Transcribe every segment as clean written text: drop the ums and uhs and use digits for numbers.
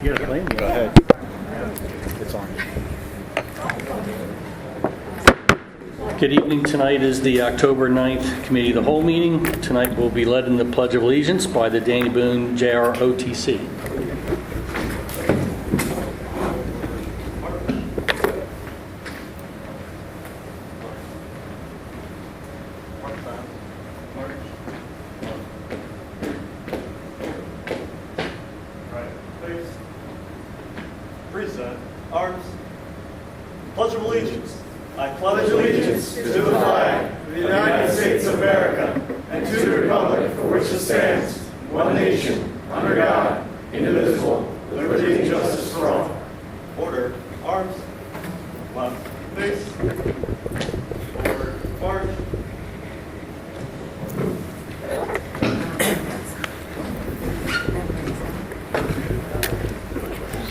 You got a plan? Go ahead. It's on. Good evening. Tonight is the October 9th Committee of the Whole meeting. Tonight will be led in the Pledge of Allegiance by the Danny Boone JROTC. Arms. Pledge of Allegiance. I pledge allegiance to the flag of the United States of America and to the republic for which it stands, one nation, under God, indivisible, with liberty and justice for all. Order. Arms. Left. Face. Forward. March.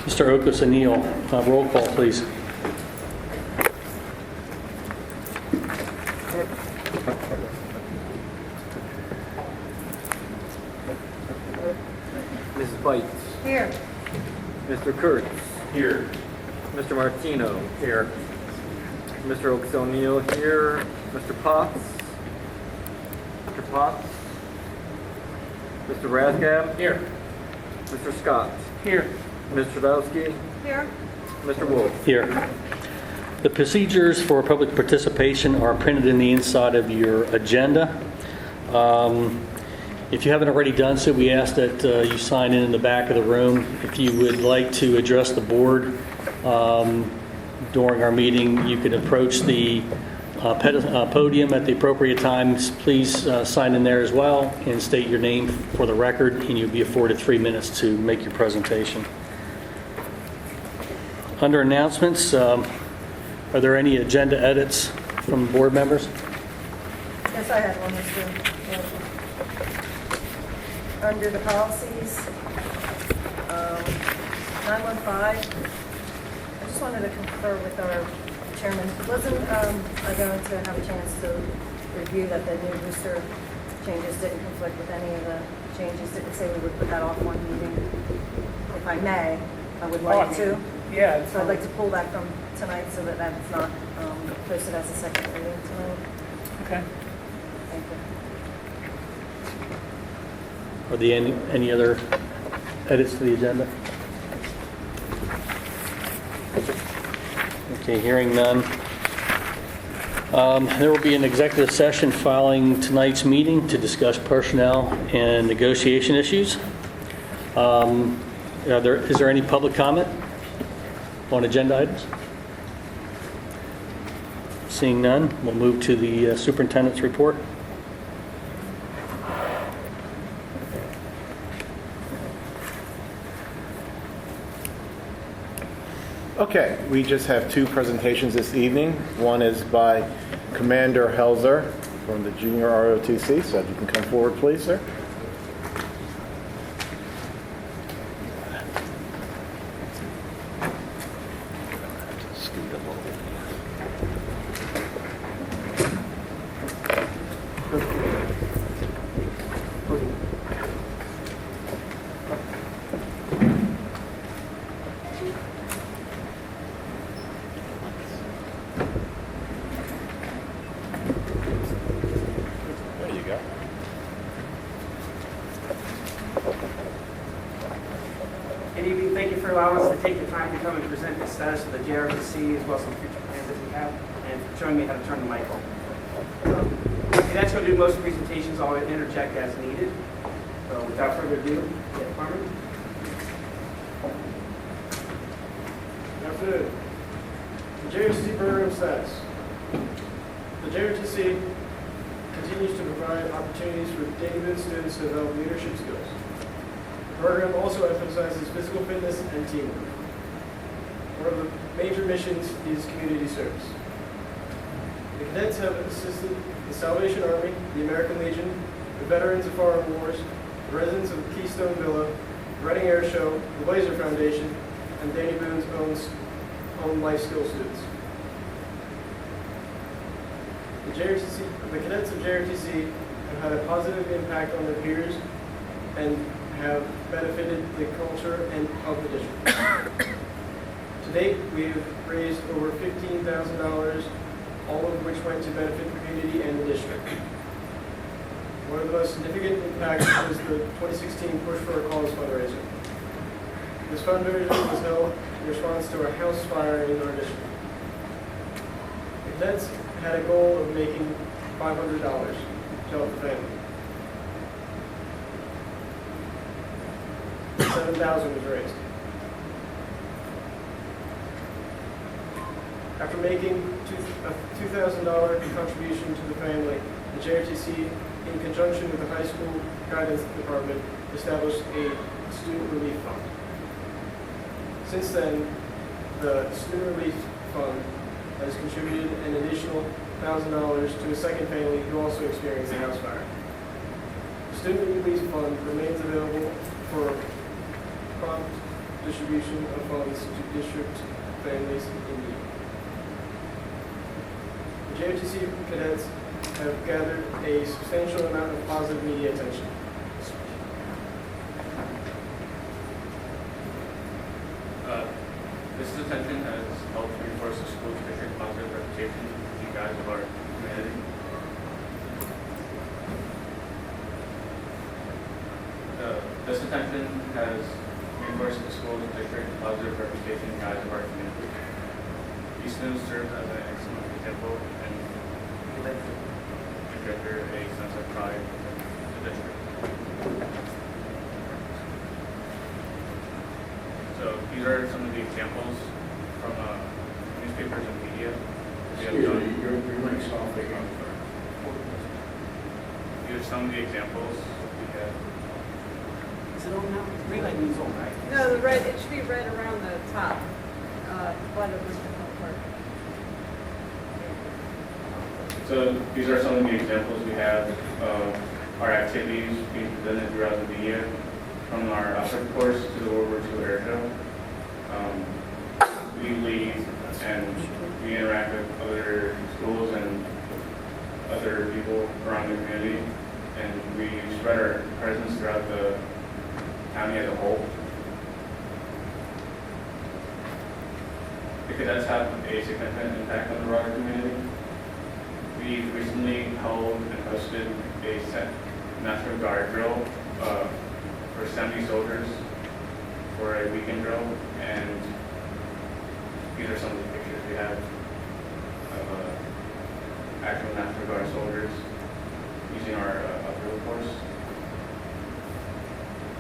Mr. Okos and Neal, roll call, please. Mrs. Bites. Here. Mr. Kurtz. Here. Mr. Martino. Here. Mr. Oaks O'Neill here. Mr. Potts. Mr. Potts. Mr. Rasgab. Here. Mr. Scott. Here. Ms. Trudowski. Here. Mr. Wolf. Here. The procedures for public participation are printed in the inside of your agenda. If you haven't already done so, we ask that you sign in the back of the room. If you would like to address the board during our meeting, you can approach the podium at the appropriate times. Please sign in there as well and state your name for the record, and you'll be afforded 3 minutes to make your presentation. Under announcements, are there any agenda edits from board members? Yes, I had one, Mr. Under the policies, 915, I just wanted to confer with our chairman. Wasn't I going to have a chance to review that the new booster changes didn't conflict with any of the changes? Didn't say we would put that off one meeting. If I may, I would like to. Yeah. So I'd like to pull that from tonight so that that's not posted as a second reading tonight. Okay. Thank you. Are there any other edits to the agenda? Okay, hearing none. There will be an executive session following tonight's meeting to discuss personnel and negotiation issues. Is there any public comment on agenda items? Seeing none, we'll move to the superintendent's report. Okay, we just have two presentations this evening. One is by Commander Helzer from the Junior ROTC, so if you can come forward, please, sir. There you go. Good evening. Thank you for allowing us to take the time to come and present the status of the JRTC as well as some future plans that we have, and for showing me how to turn the mic on. That's going to do most presentations. I'll interject as needed. So without further ado, get Carmen. Good afternoon. The JRTC program status. The JRTC continues to provide opportunities for Danny Boone students to develop leadership skills. The program also emphasizes physical fitness and teamwork. One of the major missions is community service. The cadets have assisted the Salvation Army, the American Legion, the veterans of foreign wars, the residents of Keystone Villa, the Reading Air Show, the Blazer Foundation, and Danny Boone's own life skill students. The cadets of JRTC have had a positive impact on their peers and have benefited the culture and of the district. To date, we've raised over $15,000, all of which went to benefit the community and the district. One of the most significant impacts was the 2016 Push for a Cause fundraiser. This fundraiser was held in response to a house fire in our district. Events had a goal of making $500 to help the family. $7,000 was raised. After making a $2,000 contribution to the family, the JRTC, in conjunction with the high school guidance department, established a student relief fund. Since then, the student relief fund has contributed an additional $1,000 to a second family who also experienced a house fire. The student relief fund remains available for prompt distribution of funds to district families in need. The JRTC cadets have gathered a substantial amount of positive media attention. This attention has helped reinforce the school's district positive reputation with you guys of our community. This attention has reinforced the school's district positive reputation in the eyes of our community. These students serve as an excellent example and engender a sense of pride in the district. So these are some of the examples from newspapers and media. We have done. Your mic's off again. These are some of the examples we have. Is it on now? Green light means on, right? No, the red, it should be red around the top, one of the part. So these are some of the examples we have of our activities being presented throughout the media, from our outfit course to the World War II air show. We lead and we interact with other schools and other people around the community, and we spread our presence throughout the county as a whole. The cadets have a significant impact on the broader community. We recently held and hosted a National Guard drill for 70 soldiers for a weekend drill, and these are some of the pictures we have of actual National Guard soldiers using our drill course.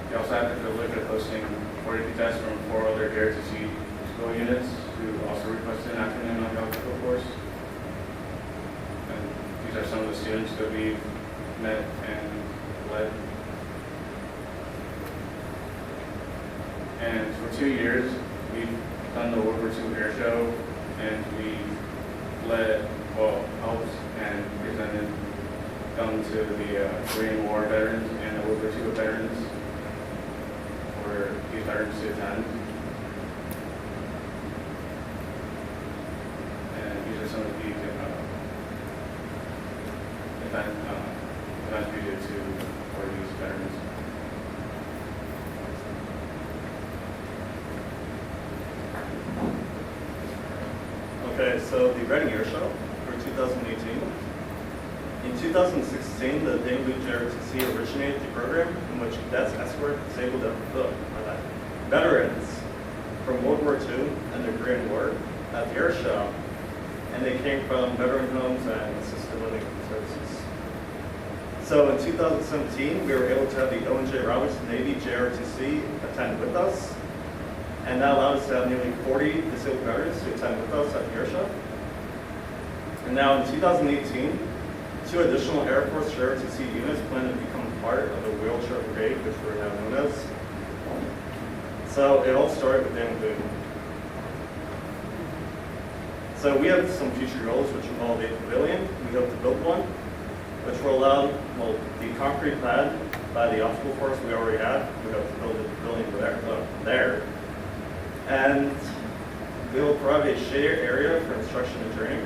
We also have the privilege of hosting 40 cadets from 4 other JRTC school units who also requested an afternoon on the drill course. And these are some of the students that we've met and led. And for 2 years, we've done the World War II air show, and we helped and presented them to the Korean War veterans and the World War II veterans for these veterans to attend. And these are some of the events we did for these veterans. Okay, so the Reading Air Show for 2018. In 2016, the Dane JRTC originated the program in which cadets escort disabled veterans from World War II and the Korean War at the air show, and they came from veteran homes and assisted living services. So in 2017, we were able to have the Owen J. Robertson Navy JRTC attend with us, and that allowed us to have nearly 40 disabled veterans to attend with us at the air show. And now in 2018, 2 additional Air Force JRTC units plan to become part of the wheelchair brigade, which we're now known as. So it all started with Dan Boone. So we have some future goals which involve a pavilion. We hope to build one, which will allow, the concrete pad by the obstacle course we already have. We hope to build a pavilion there. And we will provide a shade area for instruction and training.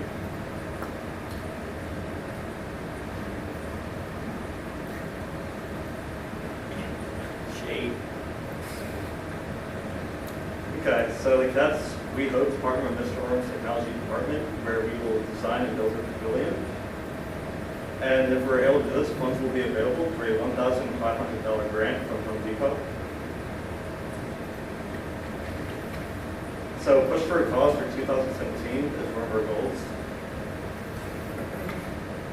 Shade. Okay, so the cadets We hope to partner with Mr. Orm's Technology Department, where we will design and build a pavilion. And if we're able to do this, funds will be available for a $1,500 grant from Home Depot. So Push for a Cause for 2017 is one of our goals.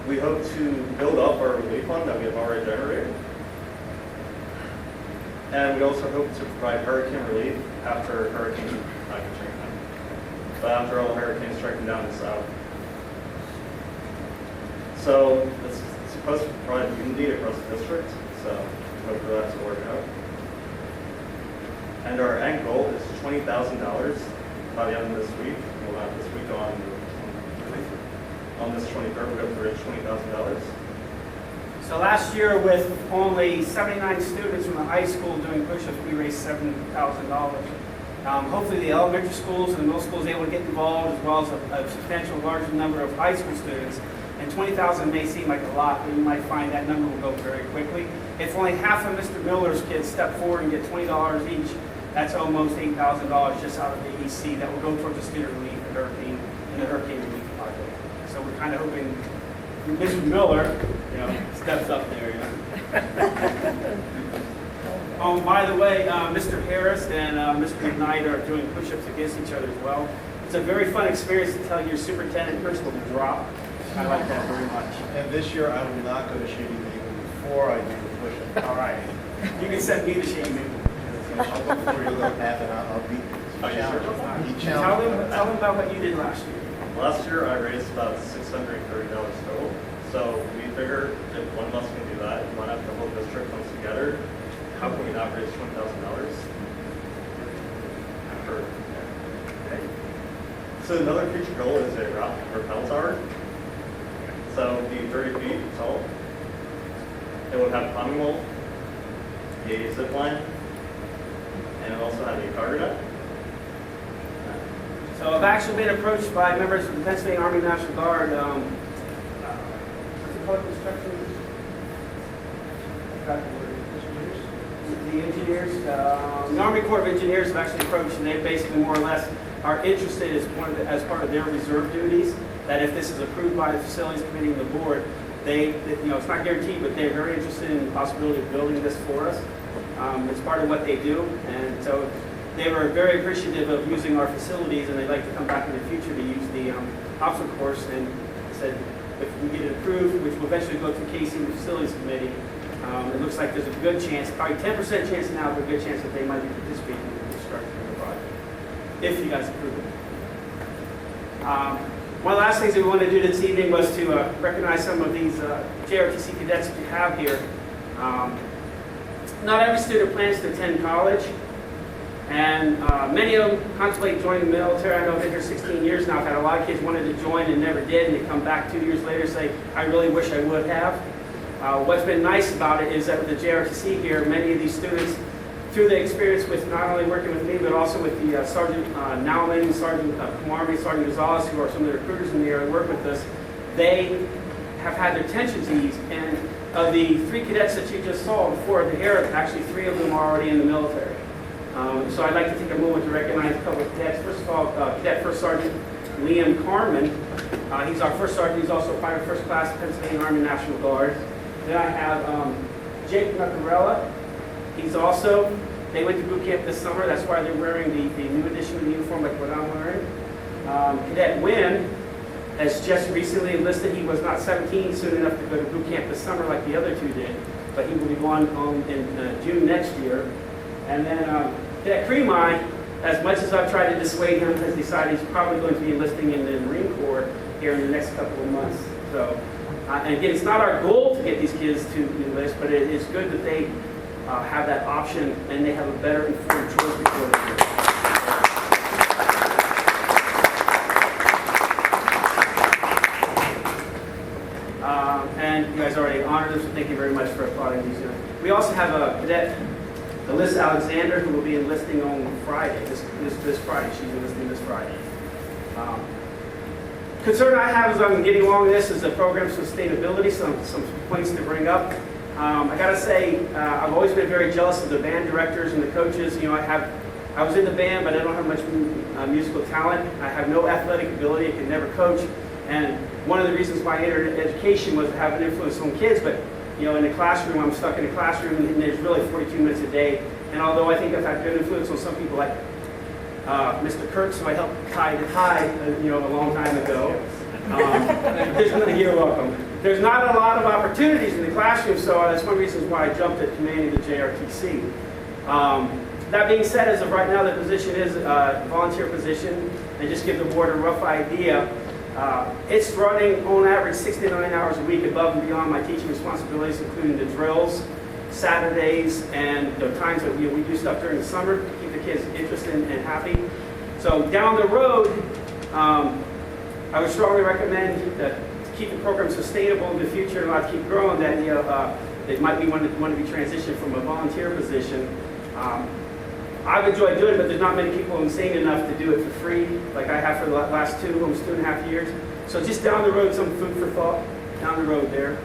We hope to build up our relief fund that we have already generated. And we also hope to provide hurricane relief after Hurricane Katrina. But after all hurricanes striking down the south. So it's supposed to provide unity across the district, so hopefully that's will work out. And our end goal is $20,000 by the end of this week. We'll have this week on this 23rd, we'll have to reach $20,000. So last year, with only 79 students from the high school doing push-ups, we raised $7,000. Hopefully the elementary schools and the middle schools are able to get involved, as well as a substantial larger number of high school students. And 20,000 may seem like a lot, but you might find that number will go very quickly. If only half of Mr. Miller's kids step forward and get $20 each, that's almost $8,000 just out of the EC that will go towards the student relief and the hurricane relief project. So we're kind of hoping Mr. Miller, steps up there. By the way, Mr. Harris and Mr. McKnight are doing push-ups against each other as well. It's a very fun experience to tell your superintendent principal to drop. I like that very much. And this year, I will not go to Shady Maple before I do the push-up. All right. You can send me the shady maple. I'll go before your little path, and I'll beat you. Tell them about what you did last year. Last year I raised about $630 total. So we figured if one of us can do that, why not the whole district comes together? How can we not raise $20,000? Okay. So another future goal is a rappel tower. So it would be 30 feet tall. It would have climbing wall, a zip line, and it also had a cargo net. So I've actually been approached by members of the Pennsylvania Army National Guard. What's it called? Construction? The engineers. The Army Corps of Engineers have actually approached, and they basically more or less are interested as part of their reserve duties. That if this is approved by the Facilities Committee and the board, it's not guaranteed, but they're very interested in the possibility of building this for us. It's part of what they do, and so they were very appreciative of using our facilities, and they'd like to come back in the future to use the obstacle course. And said if we get it approved, which will eventually go through Casey and the Facilities Committee, it looks like there's a good chance, probably 10% chance now, but a good chance that they might be participating in the construction of the project, if you guys approve it. One of the last things that we wanted to do this evening was to recognize some of these JRTC cadets that you have here. Not every student plans to attend college, and many of them contemplate joining the military. I know I've been here 16 years now. I've had a lot of kids wanted to join and never did, and they come back 2 years later and say, I really wish I would have. What's been nice about it is that with the JRTC here, many of these students, through the experience with not only working with me, but also with the Sergeant Nauman, Sergeant Kumarvi, Sergeant Gonzalez, who are some of the recruiters in the area and work with us, they have had their tensions eased. And of the 3 cadets that you just saw, 4 of the hair, actually 3 of them are already in the military. So I'd like to take a moment to recognize a couple of cadets. First of all, Cadet First Sergeant Liam Carman. He's our first sergeant. He's also part of first class Pennsylvania Army National Guard. Then I have Jake Nuccarella. They went to boot camp this summer. That's why they're wearing the new edition of the uniform like what I'm wearing. Cadet Wynn has just recently enlisted. He was not 17 soon enough to go to boot camp this summer like the other 2 did, but he will be going home in June next year. And then Cadet Cremai, as much as I've tried to dissuade him, has decided he's probably going to be enlisting in the Marine Corps here in the next couple of months. So, and again, it's not our goal to get these kids to enlist, but it is good that they have that option and they have a better informed choice before they do. And you guys already honored us, so thank you very much for applauding these. We also have a cadet, Alyssa Alexander, who will be enlisting on Friday, this Friday. She's enlisting this Friday. Concern I have as I'm getting along this is the program sustainability, some points to bring up. I gotta say, I've always been very jealous of the band directors and the coaches. I have I was in the band, but I don't have much musical talent. I have no athletic ability. I can never coach. And one of the reasons why I entered education was to have an influence on kids. But in the classroom, I'm stuck in the classroom, and there's really 42 minutes a day. And although I think I've had good influence on some people like Mr. Kurtz, who I helped tie the tie, a long time ago. You're welcome. There's not a lot of opportunities in the classroom, so that's one reason why I jumped at commanding the JRTC. That being said, as of right now, the position is a volunteer position. And just give the board a rough idea. It's running on average 69 hours a week above and beyond my teaching responsibilities, including the drills, Saturdays, and the times that we do stuff during the summer to keep the kids interested and happy. So down the road, I would strongly recommend that to keep the program sustainable in the future and not keep growing, that it might be want to be transitioned from a volunteer position. I've enjoyed doing it, but there's not many people insane enough to do it for free, like I have for the last almost 2.5 years. So just down the road, some food for thought down the road there.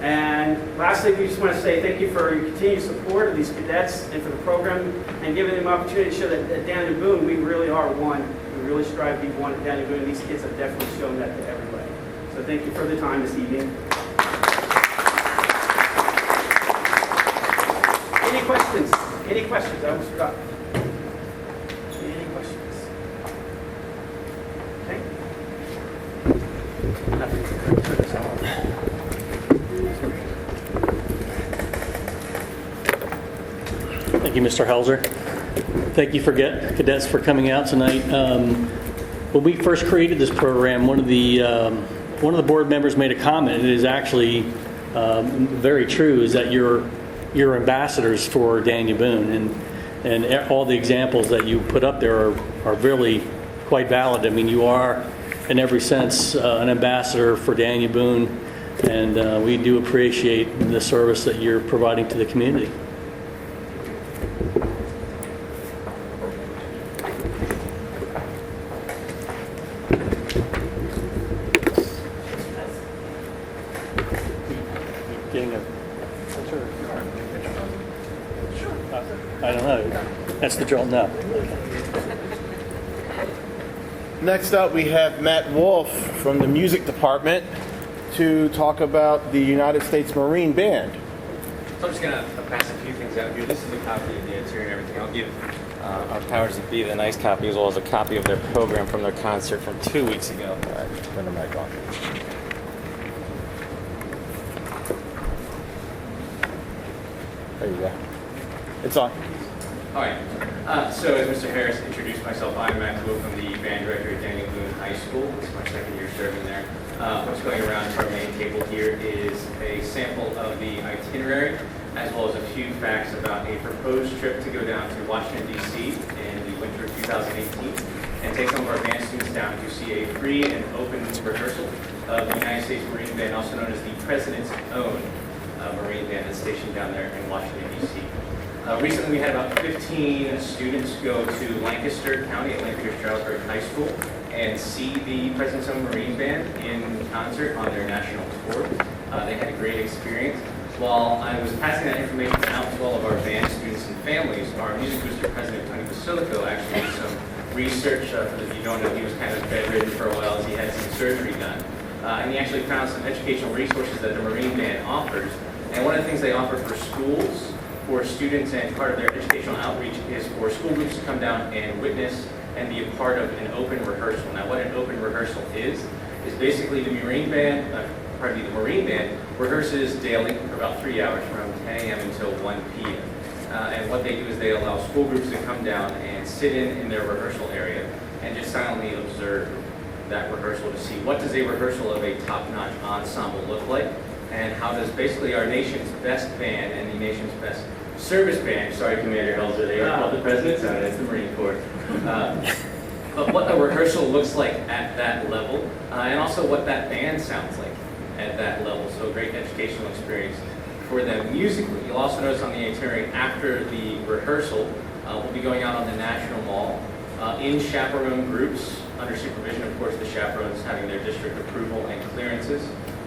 And lastly, we just want to say thank you for your continued support of these cadets and for the program and giving them an opportunity to show that at Downey Boone, we really are one. We really strive to be one at Downey Boone. These kids have definitely shown that to everybody. So thank you for the time this evening. Any questions? Any questions? I almost forgot. Any questions? Okay. Nothing. Thank you, Mr. Helzer. Thank you for cadets for coming out tonight. When we first created this program, one of the board members made a comment. It is actually very true. Is that you're ambassadors for Daniel Boone, and all the examples that you put up there are really quite valid. I mean, you are in every sense an ambassador for Daniel Boone, and we do appreciate the service that you're providing to the community. I don't know. That's the drill. No. Next up, we have Matt Wolf from the music department to talk about the United States Marine Band. So I'm just going to pass a few things out here. This is a copy of the interior and everything. I'll give our powers that be the nice copy as well as a copy of their program from their concert from 2 weeks ago. All right, turn the mic on. There you go. It's on. All right. So as Mr. Harris introduced myself, I'm Matt Wolf. I'm the band director at Daniel Boone High School. It's my second year serving there. What's going around to our main table here is a sample of the itinerary, as well as a few facts about a proposed trip to go down to Washington, D.C. in the winter of 2018, and take some of our band students down to see a free and open rehearsal of the United States Marine Band, also known as the President's Own Marine Band, that's stationed down there in Washington, D.C. Recently, we had about 15 students go to Lancaster County at Lancaster-Stroudsburg High School and see the President's Own Marine Band in concert on their national tour. They had a great experience. While I was passing that information out to all of our band students and families, our music booster president, Tony Basilico, actually did some research. For those of you who don't know, he was kind of bedridden for a while as he had some surgery done. And he actually found some educational resources that the Marine Band offers. And one of the things they offer for schools, for students, and part of their educational outreach is for school groups to come down and witness and be a part of an open rehearsal. Now, what an open rehearsal is basically the Marine Band rehearses daily for about 3 hours, from 10 a.m. until 1 p.m. And what they do is they allow school groups to come down and sit in their rehearsal area and just silently observe that rehearsal to see what does a rehearsal of a top-notch ensemble look like, and how does basically our nation's best band and the nation's best service band, sorry Commander Helzer, they are called the President's Own, it's the Marine Corps, but what a rehearsal looks like at that level, and also what that band sounds like at that level. So a great educational experience for them musically. You'll also notice on the itinerary after the rehearsal, we'll be going out on the National Mall in chaperone groups, under supervision, of course, the chaperones having their district approval and clearances.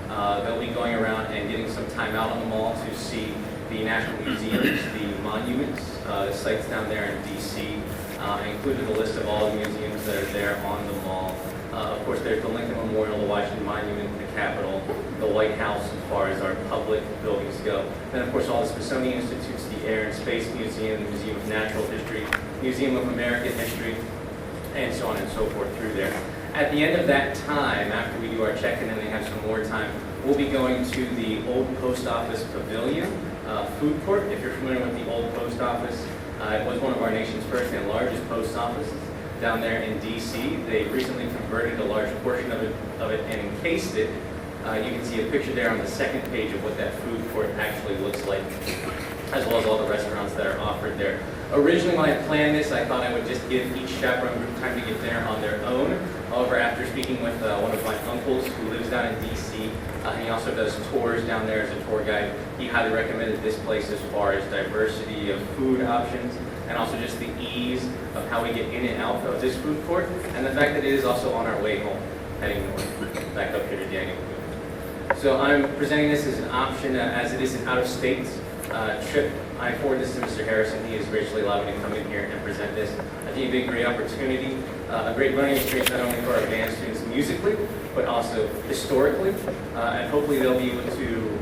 They'll be going around and getting some time out on the mall to see the national museums, the monuments, the sites down there in D.C., I included a list of all the museums that are there on the mall. Of course, there's the Lincoln Memorial, the Washington Monument, the Capitol, the White House as far as our public buildings go. Then, of course, all the Smithsonian Institutes, the Air and Space Museum, the Museum of Natural History, Museum of American History, and so on and so forth through there. At the end of that time, after we do our check-in and they have some more time, we'll be going to the old post office pavilion food court. If you're familiar with the old post office, it was one of our nation's first and largest post offices down there in D.C. They recently converted a large portion of it and encased it. You can see a picture there on the second page of what that food court actually looks like, as well as all the restaurants that are offered there. Originally, when I planned this, I thought I would just give each chaperone group time to get dinner on their own. However, after speaking with one of my uncles who lives down in D.C., he also does tours down there as a tour guide, he highly recommended this place as far as diversity of food options and also just the ease of how we get in and out of this food court, and the fact that it is also on our way home, heading north, back up here to Daniel. So I'm presenting this as an option as it is an out-of-state trip. I forward this to Mr. Harrison. He has graciously allowed me to come in here and present this. I think it'd be a great opportunity, a great learning experience not only for our band students musically, but also historically, and hopefully they'll be able to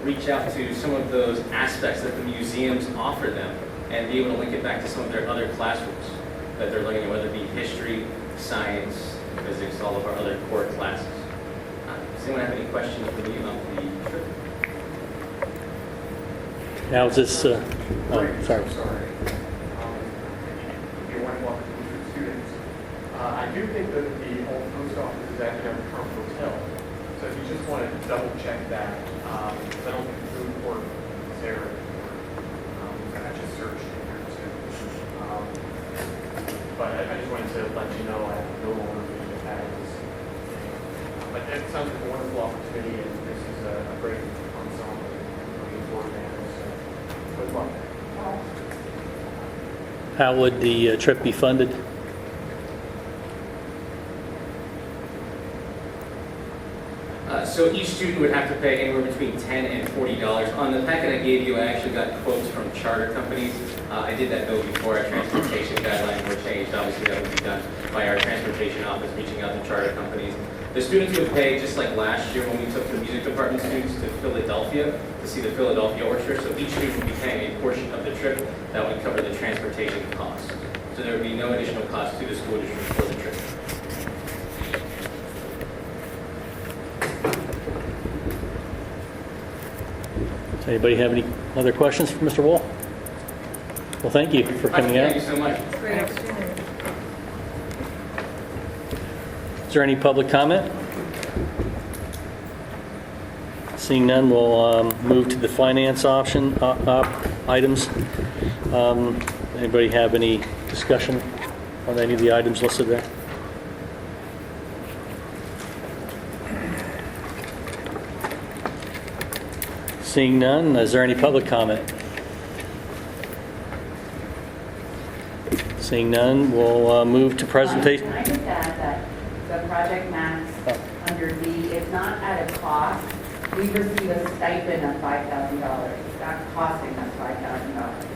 reach out to some of those aspects that the museums offer them and be able to link it back to some of their other classrooms that they're learning, whether it be history, science, physics, all of our other core classes. Does anyone have any questions for me about the trip? Now, is this, sorry. Sorry. You weren't welcome to students. I do think that the old post office is actually on the Trump Hotel. So if you just want to double check that, because I don't think the food court is there. I just searched in here too. But I just wanted to let you know I no longer being attached to this thing. But it sounds like a wonderful opportunity, and this is a great ensemble looking forward to it. So good luck. How would the trip be funded? So each student would have to pay anywhere between $10 and $40. On the packet I gave you, I actually got quotes from charter companies. I did that though before our transportation guidelines were changed. Obviously that would be done by our transportation office reaching out to charter companies. The students would pay, just like last year when we took the music department students to Philadelphia to see the Philadelphia Orchestra. So each student would be paying a portion of the trip that would cover the transportation costs. So there would be no additional cost to the school district for the trip. Does anybody have any other questions for Mr. Wool? Well, thank you for coming out. Thank you so much. It's a great opportunity. Is there any public comment? Seeing none, we'll move to the finance option items. Anybody have any discussion on any of the items listed there? Seeing none, is there any public comment? Seeing none, we'll move to presentation. Can I just add that the Project Max under D is not at a cost. We receive a stipend of $5,000. It's not costing us $5,000.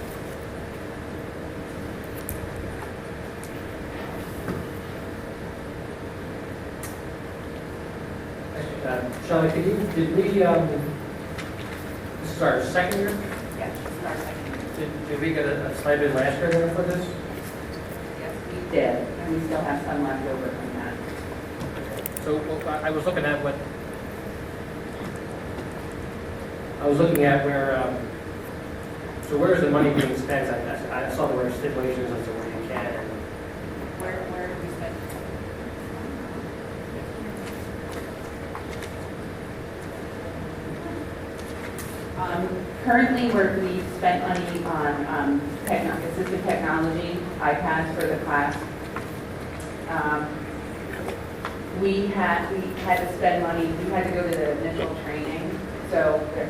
Shelley, did we, this is our second year? Yes, this is our second year. Did we get a stipend last year then for this? Yes, we did, and we still have some left over from that. So well, I was looking at what, where, so where is the money being spent? I saw there were stipulations as to where you can and Where did we spend? Currently, we spent money on assistive technology, iPads for the class. We had to spend money. We had to go to the initial training, so the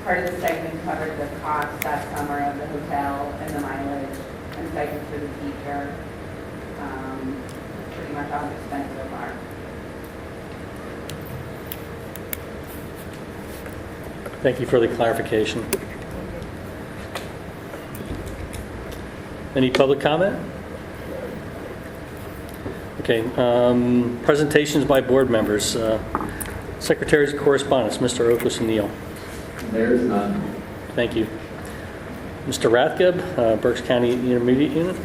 part of the stipend covered the cost that summer of the hotel and the mileage and stipends for the teacher. Pretty much all the expense so far. Thank you for the clarification. Any public comment? Okay, presentations by board members. Secretaries of Correspondence, Mr. Oakless and Neal. There's none. Thank you. Mr. Rathgeb, Berks County Intermediate Unit.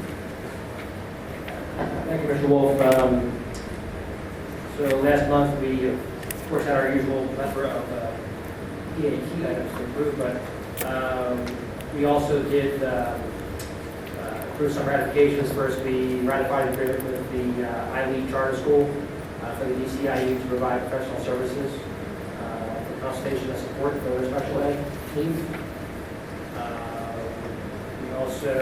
Thank you, Mr. Wolf. So last month, we, of course, had our usual number of EAT items to approve, but we also did approve some ratifications. First, we ratified agreement with the I-Lead Charter School for the DCIU to provide professional services for consultation and support for their special ed needs. We also,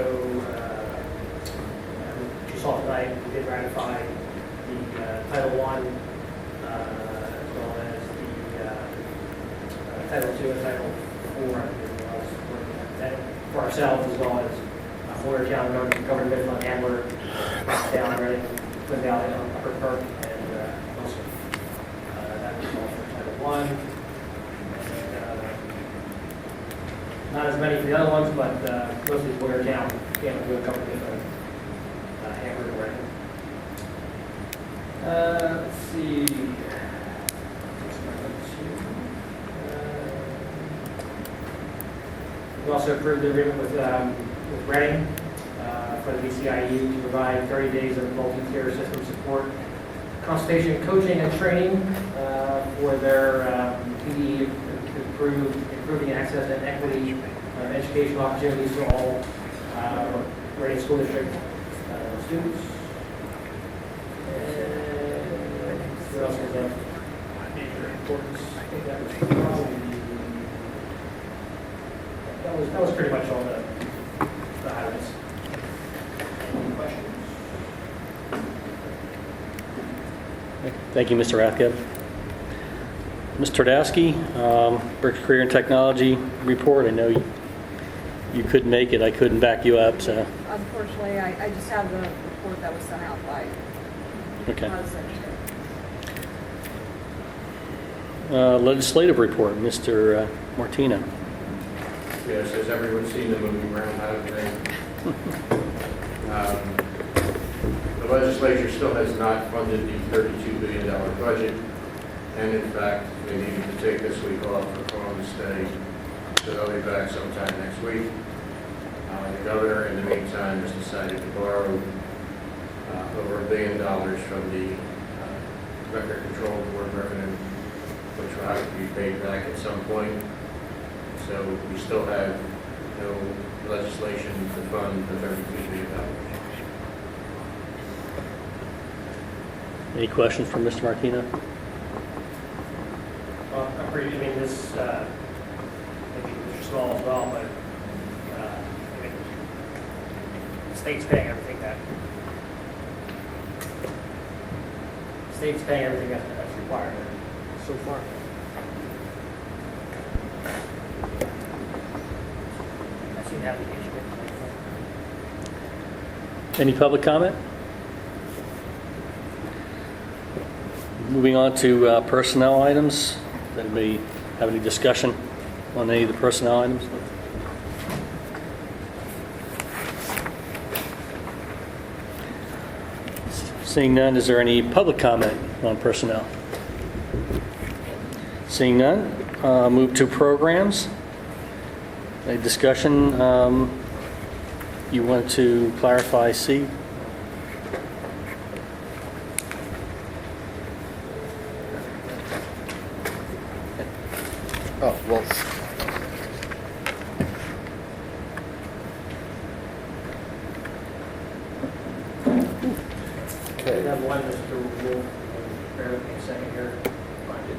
you saw tonight, we did ratify the Title I, as well as the Title II and Title IV, for ourselves, as well as Boyertown, Governor Midland, Ambler, down Reading, Twin Valley, Upper Perk, and also that was all for Title I. Not as many for the other ones, but mostly Boyertown, Ambler, will cover different Ambler and Reading. Let's see. We also approved the agreement with Reading for the BCIU to provide 30 days of multi-tier system support, consultation, coaching, and training for their PD, improving access and equity educational opportunities for all Reading School District students. And what else was up? Major importance. I think that was probably that was pretty much all the highlights. Any questions? Thank you, Mr. Rathgeb. Ms. Tardowski, Berks Career and Technology report. I know you couldn't make it. I couldn't back you up. So. Unfortunately, I just have the report that was sent out by Okay. Secretary. Legislative report, Mr. Martino. Yes, has everyone seen the movie Groundhog Day? The legislature still has not funded the $32 billion budget, and in fact, they needed to take this week off for Columbus Day, so they'll be back sometime next week. The governor, in the meantime, has decided to borrow over $1 billion from the Record Control Board revenue, which will have to be paid back at some point. So we still have no legislation to fund the $32 billion. Any questions from Mr. Martino? Well, I mean, this, maybe Mr. Small as well, but I mean, the state's paying everything that's required so far. I see the application. Any public comment? Moving on to personnel items. Does anybody have any discussion on any of the personnel items? Seeing none, is there any public comment on personnel? Seeing none, move to programs. A discussion, you want to clarify C? Oh, well, I have one, Mr. Wolf, bear with me a second here. Find it.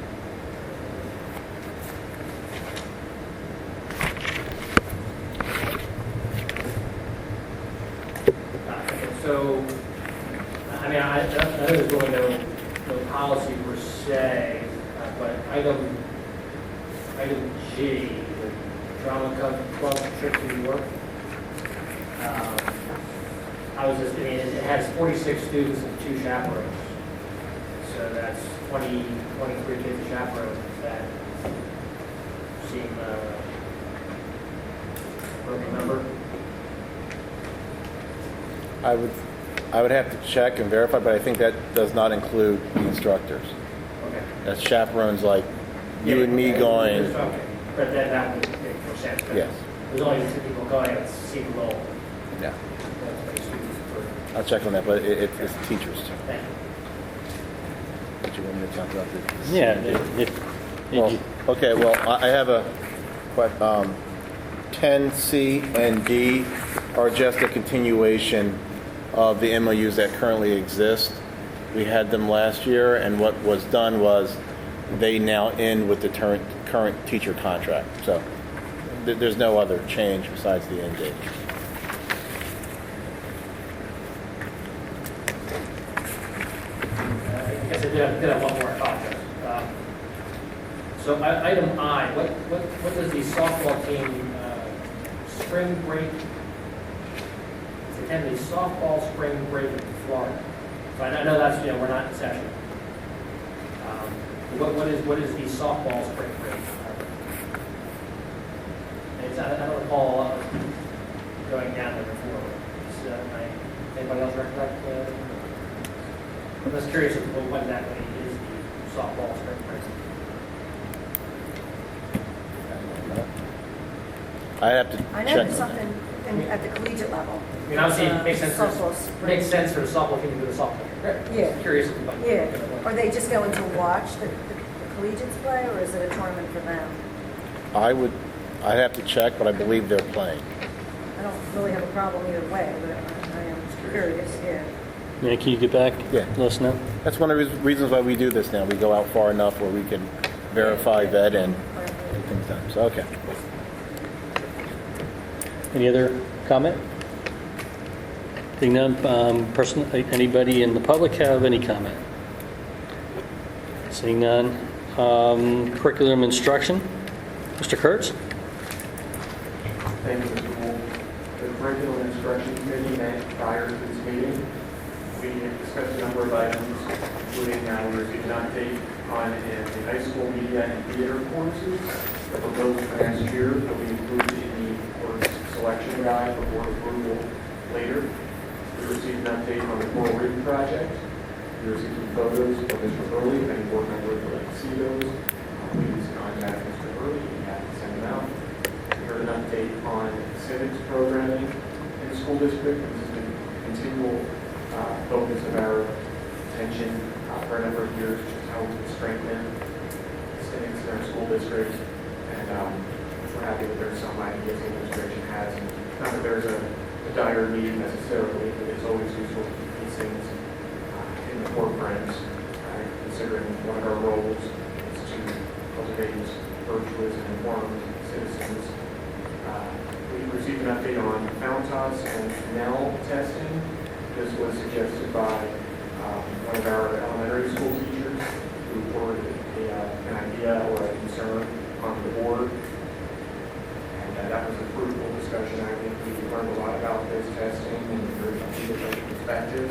So, I mean, I know there's really no policy per se, but item G, the drama club trip to New York. I was just, I mean, it has 46 students and 2 chaperones. So that's 23 kids chaperones that seem appropriate number. I would I would have to check and verify, but I think that does not include the instructors. Okay. That's chaperones like you and me Okay. going. Okay. But then that would make more sense. But Yes. There's only 2 people going, it seems a little, Yeah, students for, I'll check on that, but it's teachers too. thank you. Did you want me to talk about this? Yeah, Well, okay, well, I have a, 10C and D are just a continuation of the MOUs that currently exist. We had them last year, and what was done was they now end with the current teacher contract. So there's no other change besides the end date. I guess I did have one more, I apologize. So item I, what does the softball team spring break? It's attend the softball spring break in Florida. So I know that's, we're not in session. What is the softball spring break? I don't recall going down there before. Anybody else recollect? I'm just curious what exactly is the softball spring break. I have to I know check. there's something at the collegiate level. I mean, obviously, it makes sense Softball for spring. makes sense for the softball team to do the softball. Yeah. Just curious about. Yeah. Are they just going to watch the collegiates play, or is it a tournament for them? I'd have to check, but I believe they're playing. I don't really have a problem either way, but I am curious, yeah. Yeah, can you get back? Yeah. Let us know. That's one of the reasons why we do this now. We go out far enough where we can verify, vet, and get things done. So, okay. Any other comment? Seeing none, anybody in the public have any comment? Seeing none. Curriculum instruction, Mr. Kurtz? Thank you, Mr. Gould. The Curriculum Instruction Committee met prior to this meeting. We discussed a number of items, including we received an update on the high school media and theater courses that were proposed for next year that we included in the course selection guide for board approval later. We received an update on the choral reading project. We received some photos of Mr. Hurley. If any board members would like to see those, please contact Mr. Hurley. We have to send them out. We heard an update on civics programming in the school district. This has been a continual focus of our attention for a number of years, just how we can strengthen civics in our school district. And we're happy that there's some ideas the administration has. And not that there's a dire need necessarily, but it's always useful to keep these things in the forefront, considering one of our roles is to cultivate virtuous and informed citizens. We received an update on Fountas and Nell testing. This was suggested by one of our elementary school teachers who forwarded an idea or a concern onto the board. And that was a fruitful discussion. I think we learned a lot about this testing and there's a few different perspectives.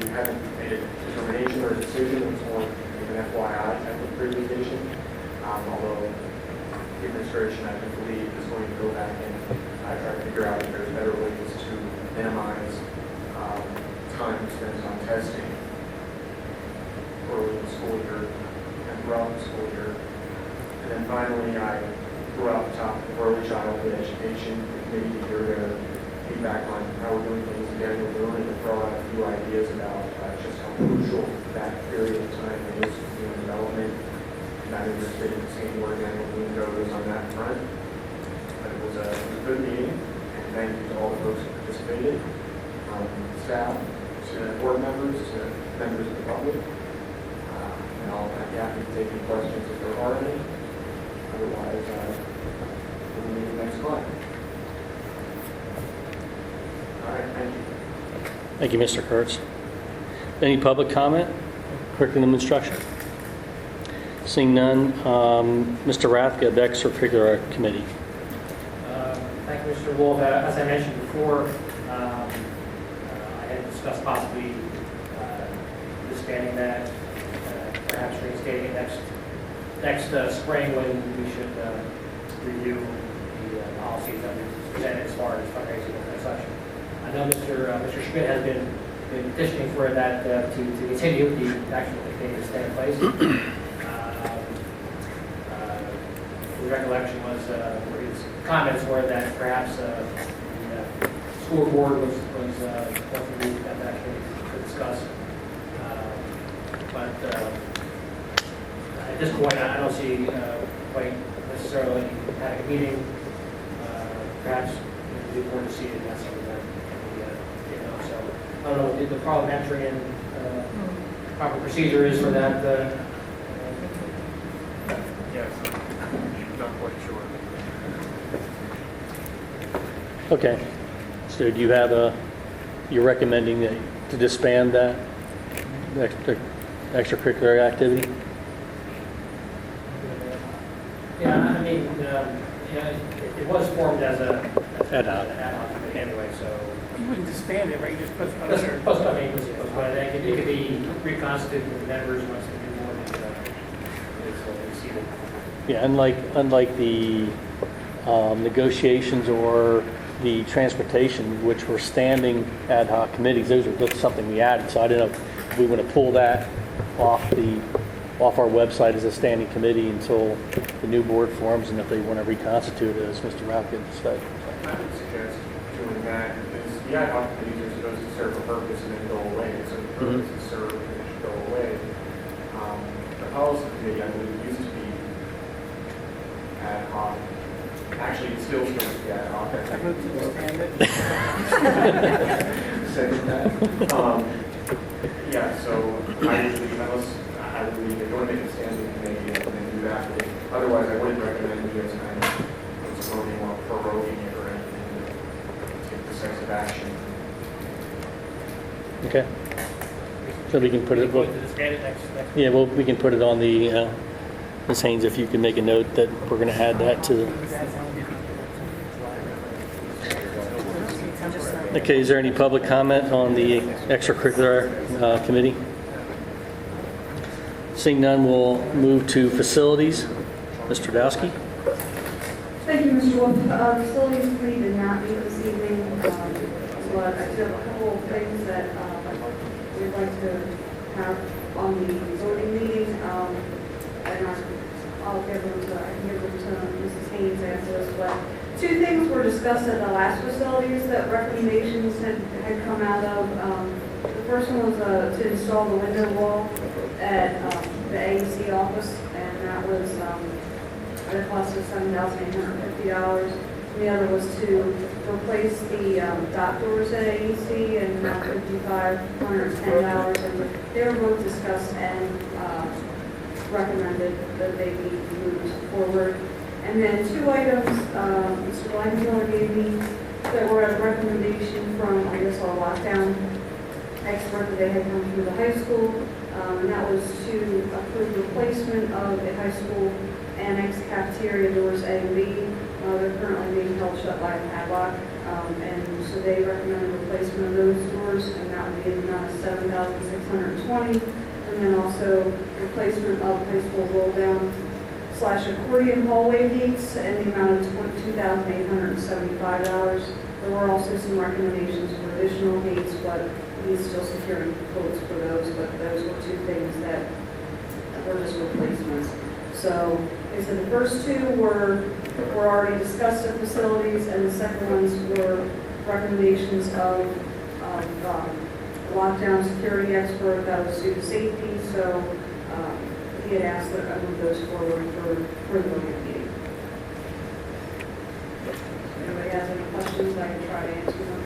We haven't made a determination or a decision. It's more of an FYI type of presentation. Although the administration, I believe, is going to go back and try to figure out if there's better ways to minimize time spent on testing early in the school year and throughout the school year. And then finally, I threw out the topic of early childhood education, maybe to hear their feedback on how we're doing things in Daniel Boone and to throw out a few ideas about just how crucial that period of time is for human development. And I'm interested in seeing where Daniel Boone goes on that front. But it was a good meeting, and thank you to all the folks who participated, staff, to board members, to members of the public. And I'll be happy to take any questions if there are any. Otherwise, we'll meet next month. All right, thank you. Thank you, Mr. Kurtz. Any public comment? Curriculum instruction? Seeing none, Mr. Rathke, the Extracurricular Committee. Thank you, Mr. Wolf. As I mentioned before, I had discussed possibly disbanding that, perhaps reinstating it next spring when we should review the policies that we presented as far as fundraising and such. I know Mr. Schmidt has been been petitioning for that to continue the actual thing to stay in place. The recollection was, or his comments were that perhaps the school board was something that actually to discuss. But at this point, I don't see quite necessarily having a meeting. Perhaps the board to see it, that's something that we know. So I don't know what the parliamentary and proper procedure is for that. Yes, not quite sure. Okay. So do you have you're recommending that to disband that extracurricular activity? Yeah, I mean, it was formed as a Ad hoc. committee anyway, so. You wouldn't disband it, right? You just postpone it. It could be reconstituted with members once the new board is seated. Yeah, unlike the negotiations or the transportation, which were standing ad hoc committees, that's something we added. So I don't know if we want to pull that off our website as a standing committee until the new board forms, and if they want to reconstitute it, as Mr. Rapkin said. I would suggest doing that because the ad hoc committees are supposed to serve a purpose and then go away. So the purpose is served and it should go away. The policy committee, I believe, used to be ad hoc. Actually, it's still supposed to be ad hoc. I vote to disband it. Second that. Yeah, so I usually, unless I would leave it, going to make a standing committee and then do that. Otherwise, I wouldn't recommend you guys kind of postponing or proroguing it or anything to take decisive action. Okay. So we can put it. To disband it next. Yeah, well, we can put it on the. Ms. Haynes, if you can make a note that we're going to add that to the. Okay, is there any public comment on the extracurricular committee? Seeing none, we'll move to facilities. Mr. Dowski? Thank you, Mr. Wolf. Facilities committee did not meet this evening, but I do have a couple of things that we'd like to have on the voting meeting. And I'll give them to Mrs. Haynes after this, but two things were discussed at the last facilities that recommendations had come out of. The first one was to install the window wall at the AEC office, and that was at a cost of $7,850. The other was to replace the dock doors at AEC, and about $5,510. And they were both discussed and recommended that they be moved forward. And then two items Mr. Langmiller gave me that were a recommendation from, I guess, our lockdown expert that they had come through the high school. And that was to approve replacement of the high school annex cafeteria doors A and B. They're currently being held shut by a padlock. And so they recommended replacement of those doors, and that would be in the amount of $7,620. And then also replacement of high school roll-down/accordion hallway gates in the amount of $2,875. There were also some recommendations for additional gates, but he's still securing quotes for those. But those were two things that were just replacements. So, like I said, the first two were already discussed at facilities, and the second ones were recommendations of lockdown security expert that was due to safety, so he had asked that I move those forward for the meeting. If anybody has any questions, I can try to answer them.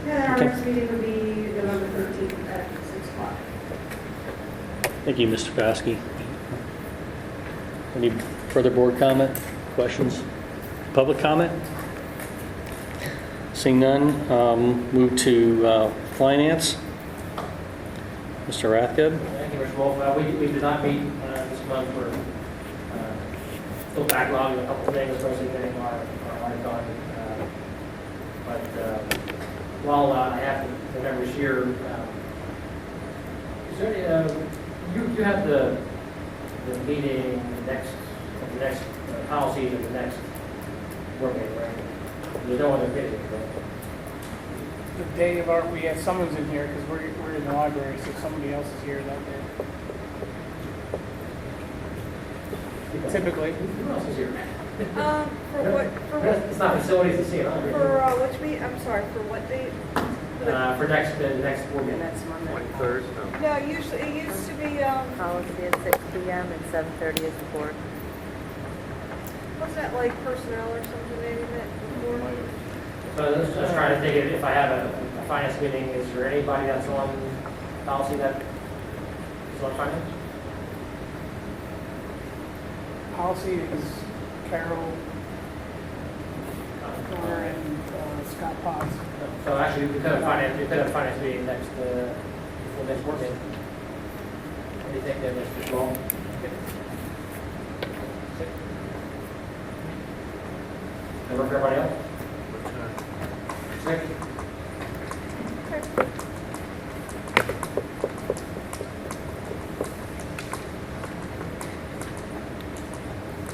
Yeah, our next meeting will be November 13th at 6 o'clock. Thank you, Mr. Dowski. Any further board comment, questions, public comment? Seeing none, move to finance. Mr. Rathgeb? Thank you, Mr. Wolf. We did not meet this month. We're still backlogging a couple of things, especially getting our life done. But while I have the members here, is there any, you have the meeting next policy of the next board meeting, right? There's no other meeting, right? the day of our, we had someone's in here because we're in the library, so somebody else is here that day. Typically. Who else is here? For what, It's not facilities to see it, huh? which we, I'm sorry, for what date? For the next board The meeting. next Monday. 23rd? No. No, usually, it used to be, Follows to be at 6 p.m. and 7:30 is the board. wasn't that like personnel or something maybe that before? So I was just trying to think if I have a finance meeting, is there anybody that's on policy that is on finance? Policy is Carol Garner and Scott Potts. So actually, we could have a finance meeting next board meeting. What do you think then, Mr. Small? That work for everybody else? Second.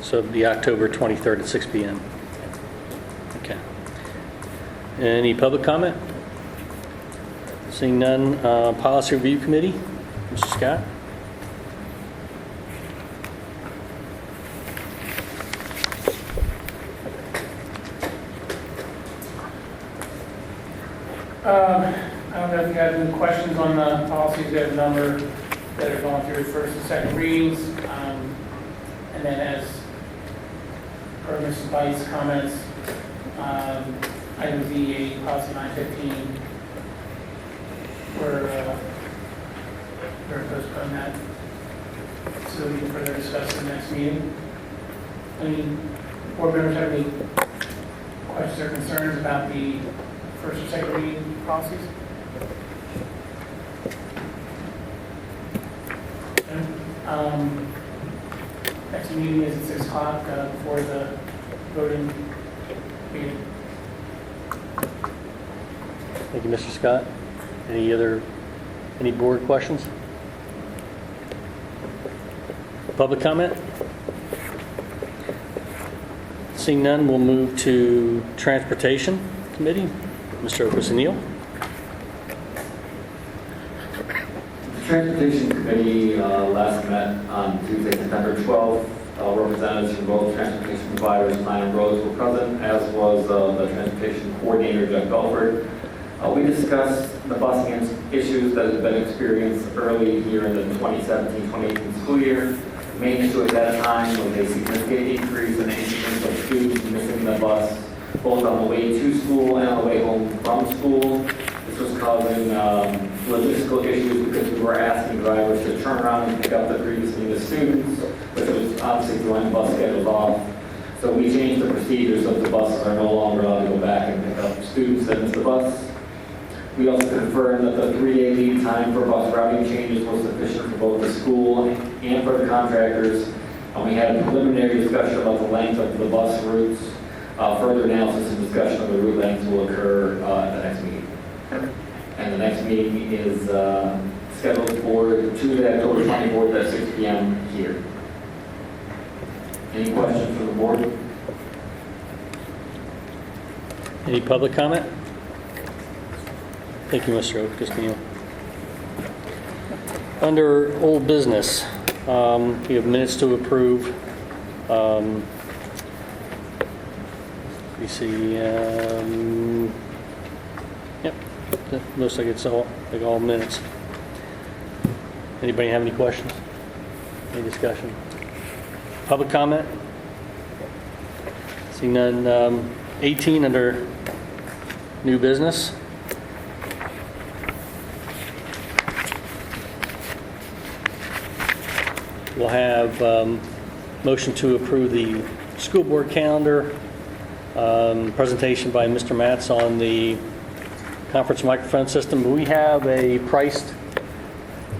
So the October 23rd at 6 p.m. Okay. Any public comment? Seeing none, Policy Review Committee, Mr. Scott? I don't know if you have any questions on the policies. We have a number that are going through first and second readings. And then as per Mrs. Bites' comments, item DA, policy 915, we're going to postpone that so we can further discuss in the next meeting. Any board members have any questions or concerns about the first or second reading policies? Okay. Next meeting is at 6 o'clock before the voting meeting. Thank you, Mr. Scott. Any board questions? Public comment? Seeing none, we'll move to Transportation Committee. Mr. O'Neil. The Transportation Committee last met on Tuesday, September 12th. Representatives from both transportation providers, Klein and Rose, were present, as was the transportation coordinator, Jeff Belford. We discussed the busing issues that have been experienced early here in the 2017-2018 school year. The main issue at that time was a significant increase in the incidence of students missing the bus, both on the way to school and on the way home from school. This was causing logistical issues because we were asking drivers to turn around and pick up the previously missed students, which was obviously throwing bus schedules off. So we changed the procedures so the buses are no longer allowed to go back and pick up students that missed the bus. We also confirmed that the 3-day lead time for bus routing changes was sufficient for both the school and for the contractors. And we had a preliminary discussion about the length of the bus routes. Further analysis and discussion of the route lengths will occur at the next meeting. And the next meeting is scheduled for Tuesday, October 24th at 6 p.m. here. Any questions from the board? Any public comment? Thank you, Mr. O'Neil. Under old business, we have minutes to approve. We see, yep, that looks like it's all minutes. Anybody have any questions? Any discussion? Public comment? Seeing none. 18 under new business. We'll have motion to approve the school board calendar, presentation by Mr. Matz on the conference microphone system. Do we have a priced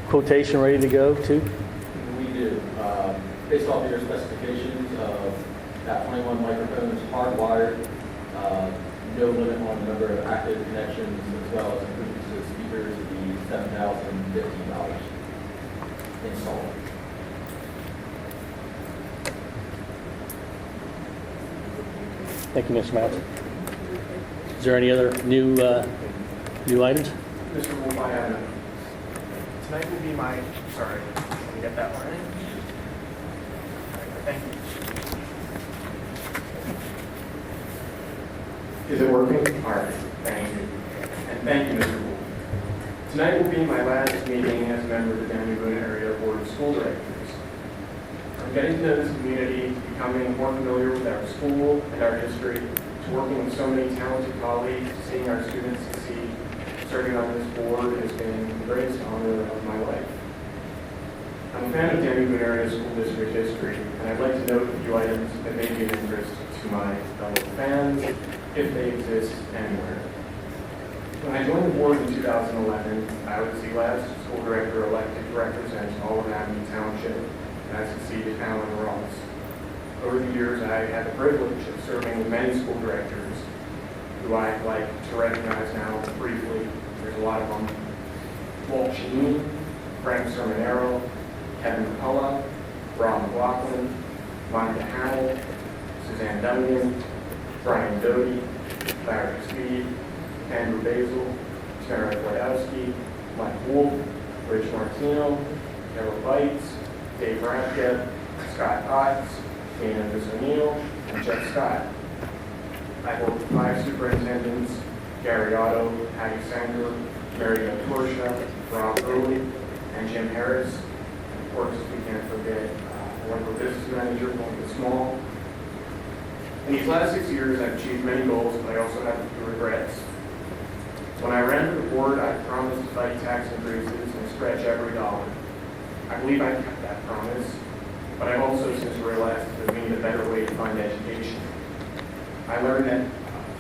quotation ready to go too? We do. Based off your specifications, that 21 microphones hardwired, no limit on the number of active connections, as well as including the speakers, the $7,015 installed. Thank you, Mr. Matz. Is there any other new New items? Mr. Wolf, I have none. Tonight will be my, sorry, let me get that one in. Thank you. Is it working? All right, thank you. And thank you, Mr. Wolf. Tonight will be my last meeting as a member of the Downey Boone Area Board of School Directors. From getting to know this community, to becoming more familiar with our school and our history, to working with so many talented colleagues, to seeing our students succeed, serving on this board has been the greatest honor of my life. I'm a fan of Downey Boone Area School District history, and I'd like to note a few items that may be of interest to my fellow fans, if they exist anywhere. When I joined the board in 2011, I was the last school director elected to represent all of Amity Township, and I succeeded Alan Ross. Over the years, I had the privilege of serving with many school directors who I'd like to recognize now briefly. There's a lot of them. Walt Sheen, Frank Sermonero, Kevin McCullough, Rob McLaughlin, Monica Hamill, Suzanne Dunnigan, Brian Doty, Larry Speed, Andrew Basil, Tara Wladowski, Mike Wolf, Rich Martino, Carol Bites, Dave Rathke, Scott Potts, Dana O'Neill, and Jeff Scott. I worked with 5 superintendents, Gary Otto, Patty Sanger, Mary Beth Torsha, Rob Early, and Jim Harris. And of course, we can't forget wonderful business manager, Lincoln Small. In these last 6 years, I've achieved many goals, but I also have a few regrets. When I ran for the board, I promised to fight tax increases and stretch every dollar. I believe I kept that promise, but I've also since realized that we need a better way to fund education. I learned that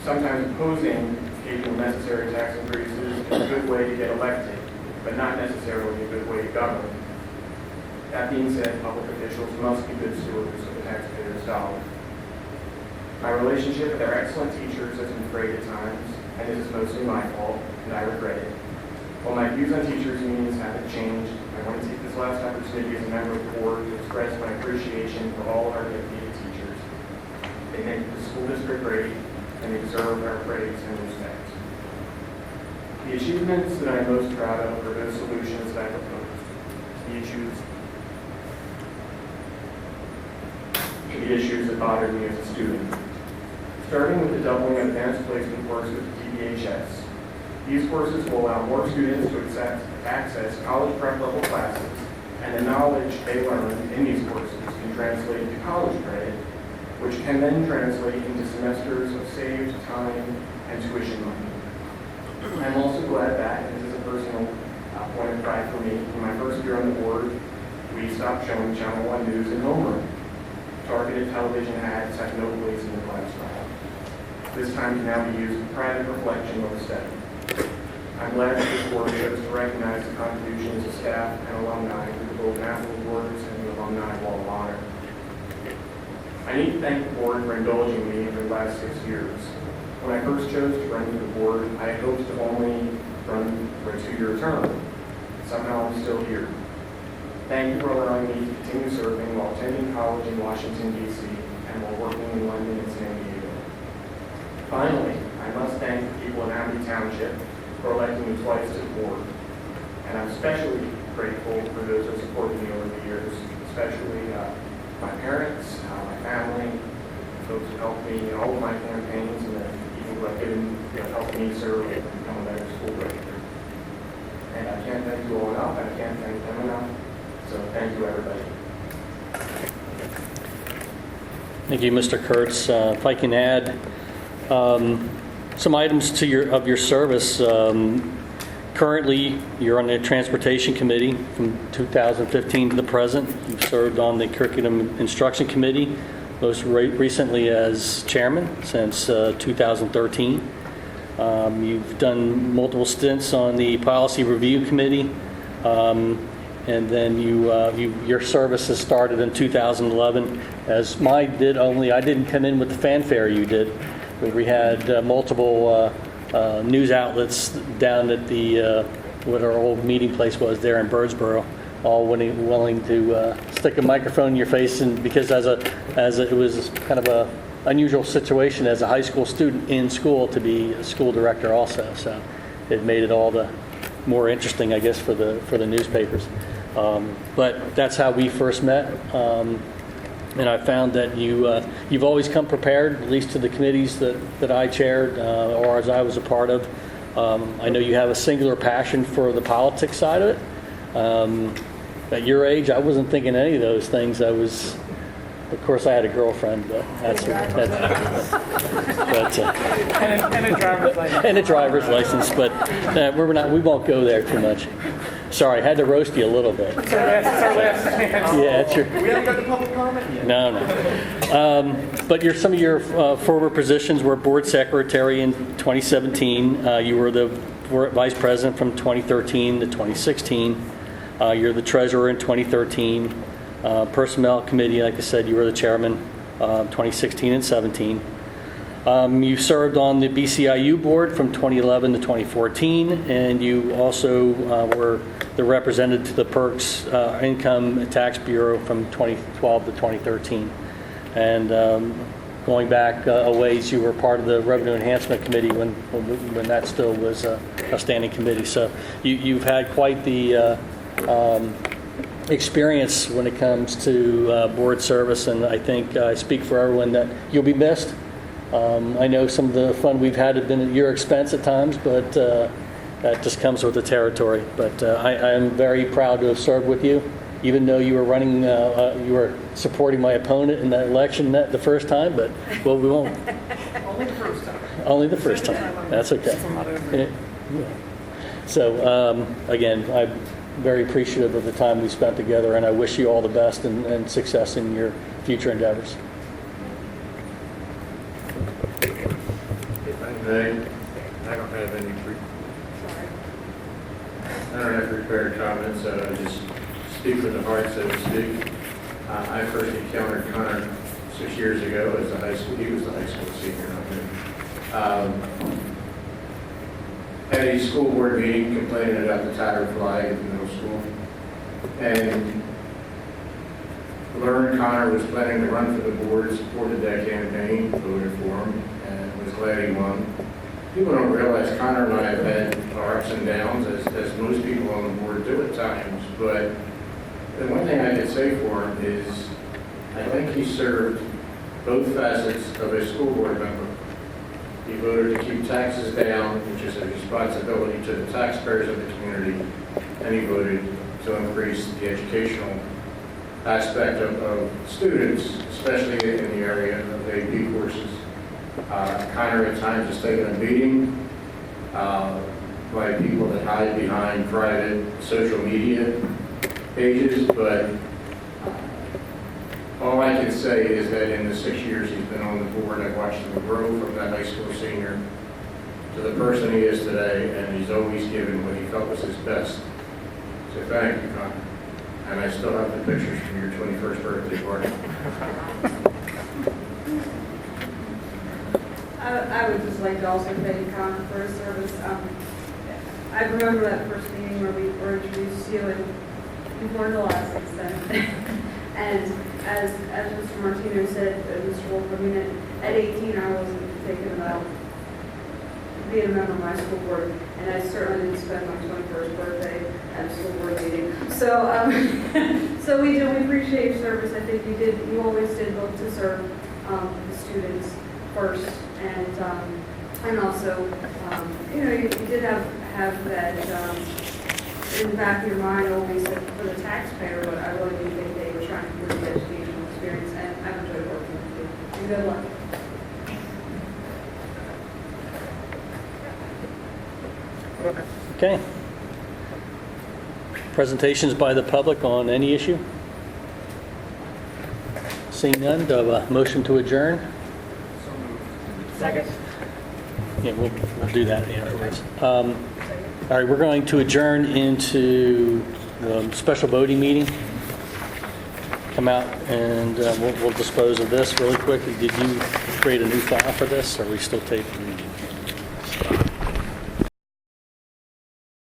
sometimes opposing occasional necessary tax increases is a good way to get elected, but not necessarily a good way to govern. That being said, public officials must be good stewards of the taxpayers' dollars. My relationship with our excellent teachers has been frayed at times, and this is mostly my fault, and I regret it. While my views on teachers' unions haven't changed, I want to take this last opportunity as a member of the board to express my appreciation for all our dedicated teachers. They make the school district great, and they deserve our praise and respect. The achievements that I'm most proud of are those solutions that I proposed to the issues that bothered me as a student. Starting with the doubling of advanced placement courses at DBHS. These courses will allow more students to access college prep level classes, and the knowledge they learn in these courses can translate into college credit, which can then translate into semesters of saved time and tuition money. I'm also glad that, and this is a personal point of pride for me, in my first year on the board, we stopped showing Channel 1 News in homeroom. Targeted television ads have no place in the classroom. This time can now be used for private reflection or study. I'm glad that this board chose to recognize the contributions of staff and alumni through the Golden Apple Awards and the Alumni Wall of Honor. I need to thank the board for indulging me over the last 6 years. When I first chose to run for the board, I had hoped to only run for a 2-year term. Somehow I'm still here. Thank you for allowing me to continue serving while attending college in Washington, D.C., and while working in London and San Diego. Finally, I must thank the people in Amity Township for electing me twice to the board. And I'm especially grateful for those who supported me over the years, especially my parents, my family, folks who helped me in all of my campaigns, and the people who have given, helped me serve and become a better school director. And I can't thank you all enough, and I can't thank them enough. So thank you, everybody. Thank you, Mr. Kurtz. If I can add some items to your service. Currently, you're on the Transportation Committee from 2015 to the present. You've served on the Curriculum Instruction Committee, most recently as chairman since 2013. You've done multiple stints on the Policy Review Committee, and then your service has started in 2011, as mine did, only I didn't come in with the fanfare you did. We had multiple news outlets down at the what our old meeting place was there in Birdsboro, all willing to stick a microphone in your face, and because it was kind of a unusual situation as a high school student in school to be a school director also. So it made it all the more interesting, I guess, for the newspapers. But that's how we first met. And I found that you've always come prepared, at least to the committees that I chaired or as I was a part of. I know you have a singular passion for the politics side of it. At your age, I wasn't thinking any of those things. Of course, I had a girlfriend, but that's And a driver's license. And a driver's license, but we won't go there too much. Sorry, I had to roast you a little bit. It's our last chance. Yeah, it's your. We haven't got the public comment yet. No. But some of your former positions were board secretary in 2017. You were the vice president from 2013 to 2016. You're the treasurer in 2013. Personnel committee, like I said, you were the chairman 2016 and 17. You served on the BCIU board from 2011 to 2014, and you also were the representative to the Perks Income Tax Bureau from 2012 to 2013. And going back a ways, you were part of the Revenue Enhancement Committee when that still was a standing committee. So you've had quite the experience when it comes to board service, and I think I speak for everyone that you'll be missed. I know some of the fun we've had have been at your expense at times, but that just comes with the territory. But I am very proud to have served with you, even though you were running, you were supporting my opponent in that election the first time. But well, we won't. Only the first time. Only the first time. That's okay. So again, I'm very appreciative of the time we spent together, and I wish you all the best and success in your future endeavors. If I may, I don't have any prepared comments. I just speak from the heart, so to speak. I first encountered Connor 6 years ago as a high school. He was the high school senior, not me. At a school board meeting, complaining about the tattered flag at the middle school, and learned Connor was planning to run for the board, supported that campaign, voted for him, and was glad he won. People don't realize Connor and I have had our ups and downs, as most people on the board do at times, but the one thing I could say for him is I think he served both facets of a school board member. He voted to keep taxes down, which is a responsibility to the taxpayers of the community, and he voted to increase the educational aspect of students, especially in the area of AP courses. Connor at times has taken a beating by people that hide behind private social media pages, but all I can say is that in the 6 years he's been on the board, I've watched him grow from that high school senior to the person he is today, and he's always given what he felt was his best. So thank you, Connor. And I still have the pictures from your 21st birthday party. I would just like to also thank Connor for his service. I remember that first meeting where we were introduced to you, and you've learned a lot since then. And as Mr. Martino said, Mr. Wolf, I mean, at 18, I wasn't thinking about being a member of my school board, and I certainly didn't spend my 21st birthday at a school board meeting. So, so we appreciate your service. I think you always did look to serve the students first, and also, you did have that in the back of your mind always for the taxpayer, but I really do think they were trying to improve the educational experience, and I've enjoyed working with you. And good luck. Okay. Presentations by the public on any issue? Seeing none, do I have a motion to adjourn? Second. Yeah, we'll do that afterwards. All right, we're going to adjourn into the special voting meeting. Come out and we'll dispose of this really quick. Did you create a new file for this, or are we still taping?